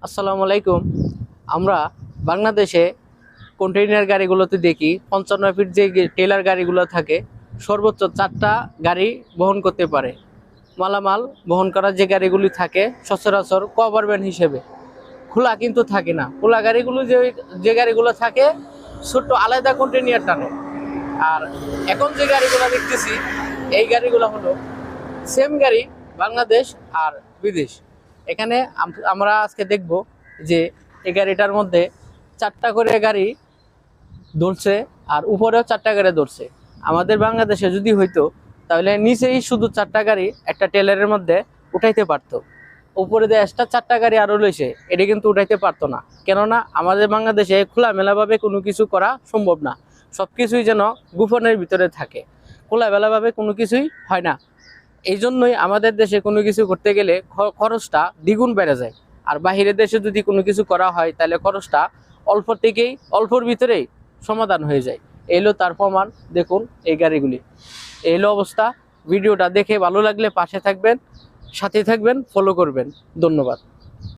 আসসালামু আলাইকুম। আমরা বাংলাদেশে কন্টেইনার গাড়িগুলোতে দেখি 55 ফিট যে টেলার গাড়িগুলো থাকে সর্বোচ্চ 4টা গাড়ি বহন করতে পারে। মালামাল বহন করার যে গাড়িগুলি থাকে সচরাচর কভার ভ্যান হিসেবে খোলা কিন্তু থাকে না। খোলা গাড়িগুলো যে গাড়িগুলো থাকে ছোট্ট আলাদা কন্টেইনার টানে। আর এখন যে গাড়িগুলো দেখতেছি এই গাড়িগুলো হলো সেম গাড়ি, বাংলাদেশ আর বিদেশ। এখানে আমরা আজকে দেখব যে এই গাড়িটার মধ্যে 4টা করে গাড়ি ধরছে আর উপরেও 4টা গাড়ি ধরছে। আমাদের বাংলাদেশে যদি হইতো তাহলে নিচেই শুধু 4টা গাড়ি একটা টেলারের মধ্যে উঠাইতে পারতো, উপরে দিয়ে এক্সট্রা 4টা গাড়ি আরও লইছে এটা কিন্তু উঠাইতে পারতো না। কেননা আমাদের বাংলাদেশে খোলামেলাভাবে কোনো কিছু করা সম্ভব না, সব কিছুই যেন গোপনের ভিতরে থাকে, খোলামেলাভাবে কোনো কিছুই হয় না। এই জন্যই আমাদের দেশে কোনো কিছু করতে গেলে খরচটা দ্বিগুণ বেড়ে যায়। আর বাহিরের দেশে যদি কোনো কিছু করা হয় তাহলে খরচটা অল্পর ভিতরেই সমাধান হয়ে যায়। এলো তার প্রমাণ, দেখুন এই গাড়িগুলি। এলো অবস্থা। ভিডিওটা দেখে ভালো লাগলে পাশে থাকবেন, সাথে থাকবেন, ফলো করবেন। ধন্যবাদ।